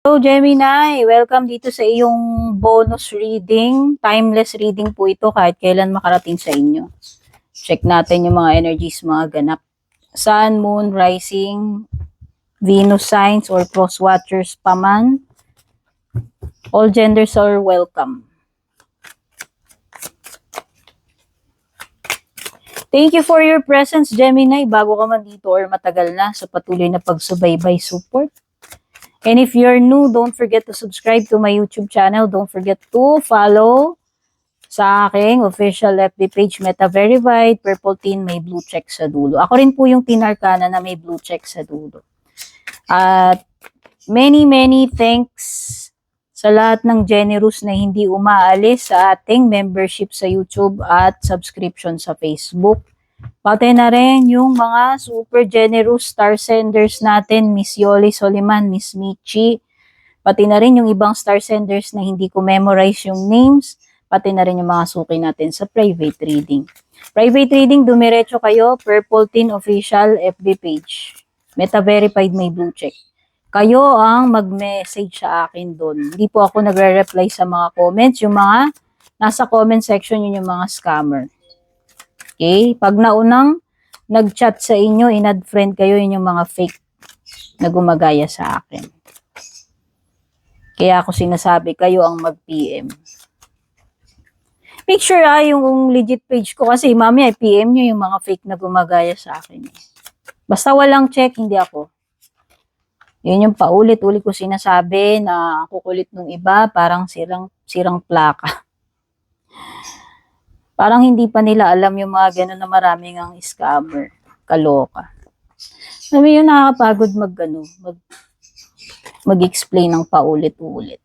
Hello Gemini, welcome dito sa iyong bonus reading. Timeless reading po ito kahit kailan makarating sa inyo. Check natin yung mga energies, mga ganap. Sun, Moon, Rising, Venus signs or cross watchers pa man. All genders are welcome. Thank you for your presence Gemini. Bago ka man dito or matagal na sa patuloy na pagsubaybay support. And if you're new, don't forget to subscribe to my YouTube channel. Don't forget to follow sa aking official FB page, Meta Verified, Purple Tin, may blue check sa dulo. Ako rin po yung tinarkana na may blue check sa dulo. At many thanks sa lahat ng generous na hindi umaalis sa ating membership sa YouTube at subscription sa Facebook. Pati na rin yung mga super generous star senders natin, Miss Yoli Soliman, Miss Michi. Pati na rin yung ibang star senders na hindi ko memorize yung names. Pati na rin yung mga suki natin sa private reading. Private reading, dumiretso kayo, Purple Tin Official FB page. Meta Verified may blue check. Kayo ang mag-message sa akin doon. Hindi po ako nagre-reply sa mga comments. Yung mga nasa comment section, yun yung mga scammer. Okay? Pag naunang nag-chat sa inyo, in-add friend kayo, yun yung mga fake na gumagaya sa akin. Kaya ako sinasabi, kayo ang mag-PM. Make sure yung legit page ko kasi mamaya PM nyo yung mga fake na gumagaya sa akin. Basta walang check, hindi ako. Yun yung paulit-ulit ko sinasabi na kukulit nung iba, parang sirang plaka. Parang hindi pa nila alam yung mga gano'n na maraming ang scammer. Kaloka. Sabi yun, nakakapagod mag-explain ng paulit-ulit.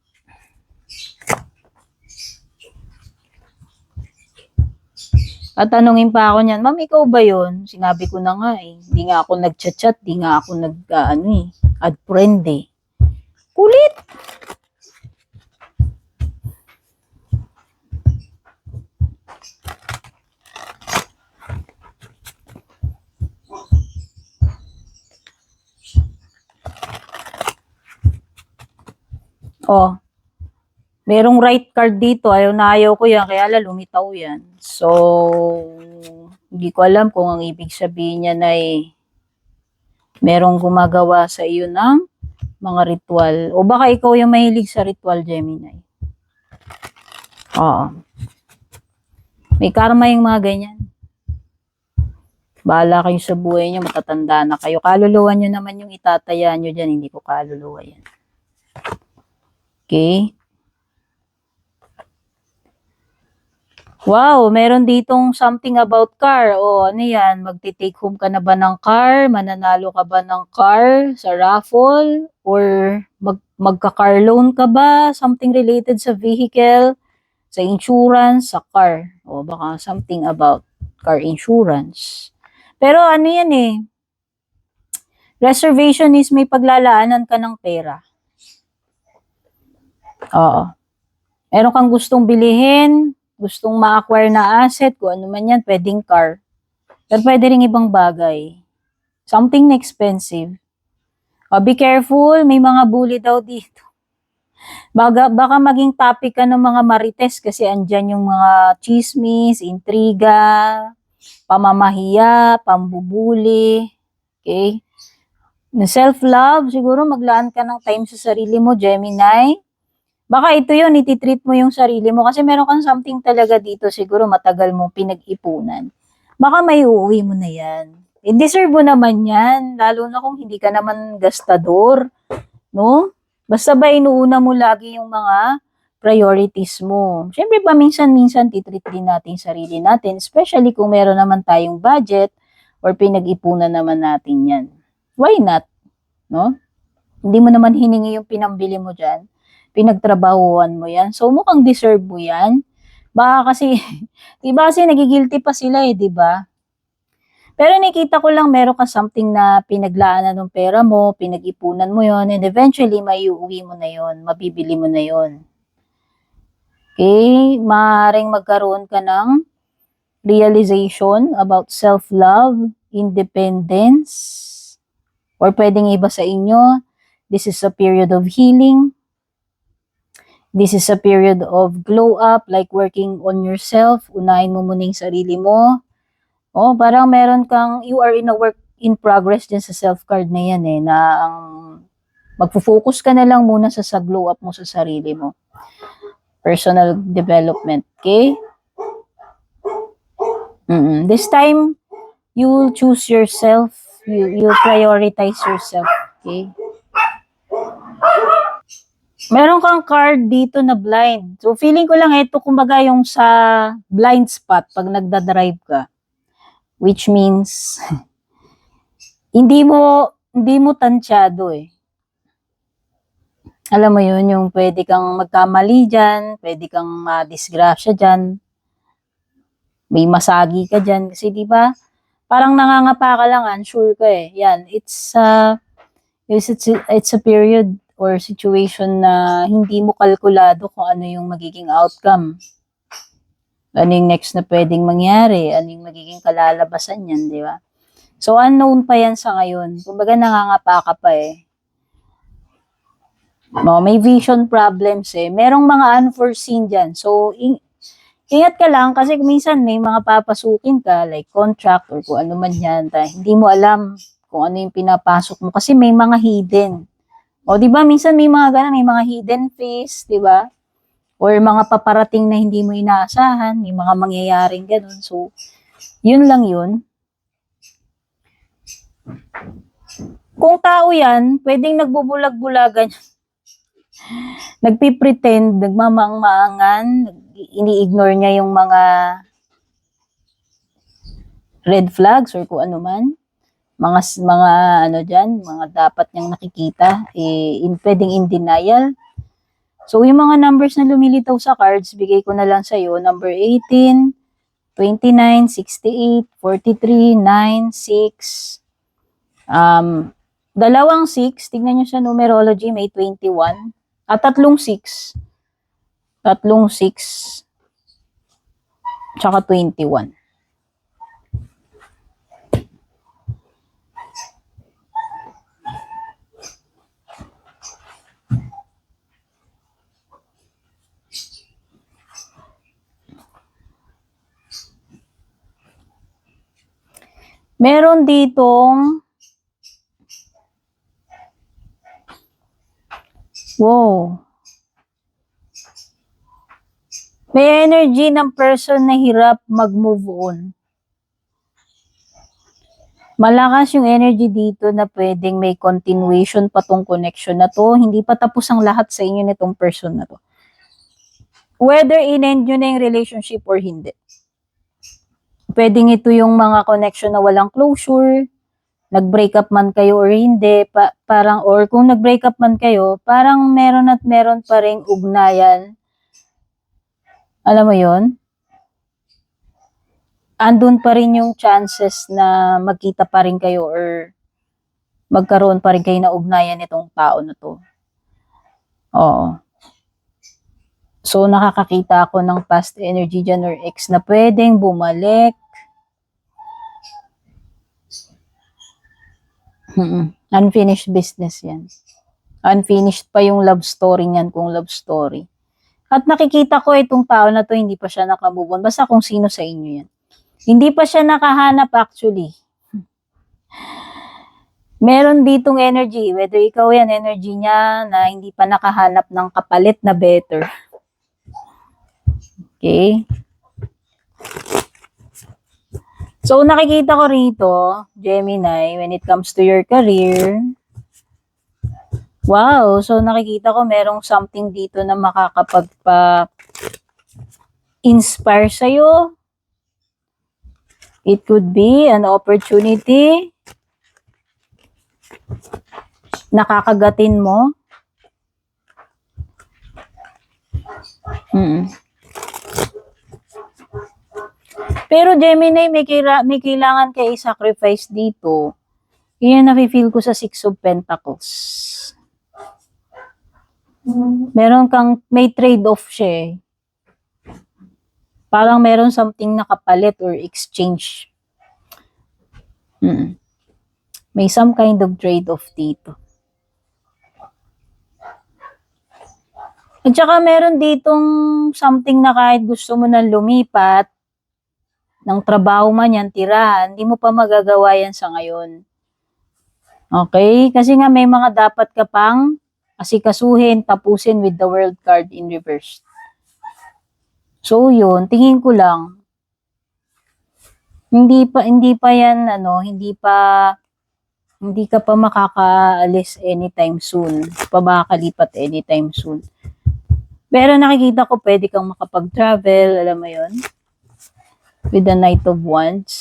At tanungin pa ako niyan, ma'am, ikaw ba yun? Sinabi ko na nga eh. Hindi nga ako nag-chat, di nga ako add friend eh. Kulit! Oh, merong right card dito. Ayaw ko yan. Kaya lumitaw yan. So, hindi ko alam kung ang ibig sabihin niya ay merong gumagawa sa iyo ng mga ritual. O baka ikaw yung mahilig sa ritual, Gemini. Oo. May karma yung mga ganyan. Bahala kayo sa buhay nyo. Matatanda na kayo. Kaluluwa nyo naman yung itataya nyo dyan. Hindi ko kaluluwa yan. Okay? Wow, meron ditong something about car. O ano yan, magti-take home ka na ba ng car? Mananalo ka ba ng car sa raffle? Or magka-car loan ka ba? Something related sa vehicle, sa insurance, sa car. O baka something about car insurance. Pero ano yan eh, reservation is may paglalaanan ka ng pera. Oo. Meron kang gustong bilihin, gustong ma-acquire na asset, kung ano man yan, pwedeng car. Pero pwede rin ibang bagay. Something na expensive. Be careful, may mga bully daw dito. Baka maging topic ka ng mga marites kasi andyan yung mga chismis, intriga, pamamahiya, pambubuli. Okay? Self-love, siguro maglaan ka ng time sa sarili mo, Gemini. Baka ito yun, ititreat mo yung sarili mo kasi meron kang something talaga dito siguro matagal mong pinag-ipunan. Baka may uuwi mo na yan. Deserve mo naman yan, lalo na kung hindi ka naman gastador, no? Basta ba inuuna mo lagi yung mga priorities mo. Siyempre paminsan-minsan titreat din natin sarili natin, especially kung meron naman tayong budget or pinag-ipunan naman natin yan. Why not? No? Hindi mo naman hiningi yung pinambili mo dyan. Pinagtrabahuan mo yan. So, mukhang deserve mo yan. Baka kasi, diba kasi nagigilty pa sila eh, diba? Pero nakita ko lang meron ka something na pinaglaanan ng pera mo, pinag-ipunan mo yon, and eventually may uuwi mo na yon, mabibili mo na yon. Okay? Maaaring magkaroon ka ng realization about self-love, independence, or pwedeng iba sa inyo, This is a period of healing. This is a period of glow up, like working on yourself. Unahin mo muna yung sarili mo. Oh, parang meron kang, you are in a work in progress din sa self card na yan na ang magfo-focus ka na lang muna sa glow up mo sa sarili mo. Personal development, okay? This time, you'll choose yourself. You'll prioritize yourself, okay? Meron kang card dito na blind. So, feeling ko lang ito, kumbaga yung sa blind spot pag nagdadrive ka. Which means, hindi mo tansyado Alam mo yun, yung pwede kang magkamali dyan, pwede kang madisgrasya dyan, may masagi ka dyan. Kasi di ba parang nangangapa ka lang, unsure ka Yan, it's a period or situation na hindi mo kalkulado kung ano yung magiging outcome. Ano yung next na pwedeng mangyari, ano yung magiging kalalabasan yan, di ba? So, unknown pa yan sa ngayon. Kumbaga nangangapa ka pa No, may vision problems Merong mga unforeseen dyan. So, ingat ka lang kasi minsan may mga papasukin ka like contract or kung ano man yan. Hindi mo alam kung ano yung pinapasok mo kasi may mga hidden. O, di ba? Minsan may mga ganun, may mga hidden fees, di ba? Or mga paparating na hindi mo inaasahan, may mga mangyayaring ganun. So, yun lang yun. Kung tao yan, pwedeng nagbubulag-bulagan, nagpipretend, nagmamaang-maangan, ini-ignore niya yung mga red flags or kung ano man. Mga ano dyan, mga dapat niyang nakikita, pwedeng in denial. So, yung mga numbers na lumilitaw sa cards, bigay ko na lang sa'yo, number 18, 29, 68, 43, 9, 6, dalawang 6, tignan nyo sa numerology, may 21, at tatlong 6, tsaka 21. Meron ditong may energy ng person na hirap mag-move on. Malakas yung energy dito na pwedeng may continuation pa tong connection na to. Hindi pa tapos ang lahat sa inyo nitong person na to. Whether in-end nyo na yung relationship or hindi. Pwedeng ito yung mga connection na walang closure, nag-break up man kayo or hindi, parang, or kung nag-break up man kayo, parang meron at meron pa ring ugnayan. Alam mo yon? Andun pa rin yung chances na magkita pa rin kayo or magkaroon pa rin kayo na ugnayan nitong tao na to. Oo. So, nakakakita ako ng past energy dyan or ex na pwedeng bumalik. Unfinished business yan. Unfinished pa yung love story niyan kung love story. At nakikita ko itong tao na to, hindi pa siya nakamove on. Basta kung sino sa inyo yan. Hindi pa siya nakahanap actually. Meron ditong energy, whether ikaw yan, energy niya na hindi pa nakahanap ng kapalit na better. Okay? So, nakikita ko rito, Gemini, when it comes to your career, wow, so nakikita ko merong something dito na makakapagpa-inspire sa'yo. It could be an opportunity. Nakakagatin mo. Pero Gemini, may kailangan kayo i-sacrifice dito. Yan nafe-feel ko sa 6 of Pentacles. May trade-off siya Parang meron something nakapalit or exchange. May some kind of trade-off dito. At saka meron ditong something na kahit gusto mo nang lumipat ng trabaho man yan, tirahan, hindi mo pa magagawa yan sa ngayon. Okay? Kasi nga may mga dapat ka pang asikasuhin, tapusin with the world card in reverse. So yun, tingin ko lang, hindi pa yan, hindi ka pa makakaalis anytime soon. Hindi pa makakalipat anytime soon. Pero nakikita ko pwede kang makapag-travel, alam mo yun? With the Knight of Wands.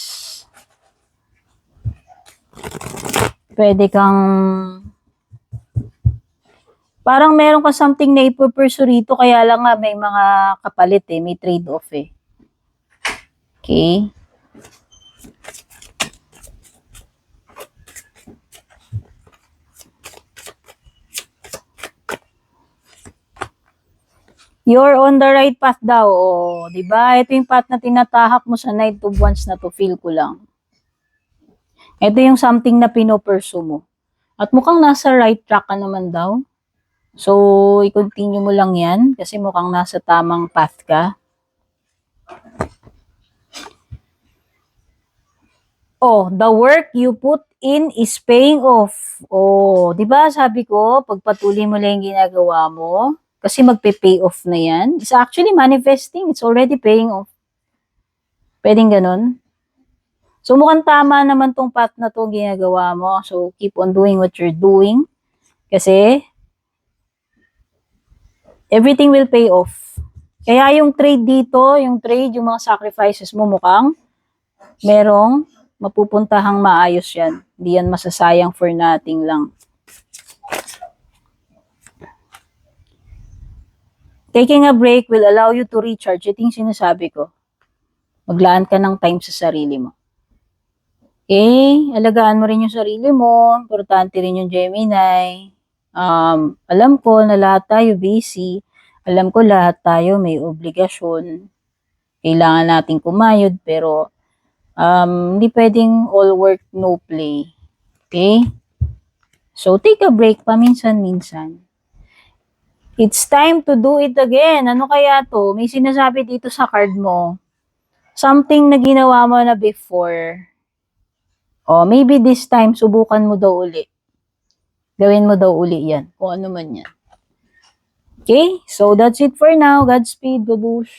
Pwede kang parang meron ka something na ipupursue rito, kaya lang nga may mga kapalit may trade-off Okay? You're on the right path daw. O, di ba? Ito yung path na tinatahak mo sa Knight of Wands na to, feel ko lang. Ito yung something na pinopursue mo. At mukhang nasa right track ka naman daw. So, i-continue mo lang yan kasi mukhang nasa tamang path ka. Oh, the work you put in is paying off. Oh, di ba sabi ko, pagpatuloy mo lang yung ginagawa mo, kasi magpe-pay off na yan. It's actually manifesting. It's already paying off. Pwedeng ganun. So, mukhang tama naman tong path na to ginagawa mo. So, keep on doing what you're doing. Kasi, everything will pay off. Kaya yung trade dito, yung mga sacrifices mo mukhang merong mapupuntahang maayos yan. Hindi yan masasayang for nothing lang. Taking a break will allow you to recharge. Ito yung sinasabi ko. Maglaan ka ng time sa sarili mo. Alagaan mo rin yung sarili mo. Importante rin yung Gemini. Alam ko na lahat tayo busy. Alam ko lahat tayo may obligasyon. Kailangan nating kumayod, pero hindi pwedeng all work, no play. Okay? So, take a break paminsan-minsan. It's time to do it again. Ano kaya to? May sinasabi dito sa card mo. Something na ginawa mo na before. Maybe this time, subukan mo daw uli. Gawin mo daw uli yan. Kung ano man yan. Okay? So, that's it for now. Godspeed, babush.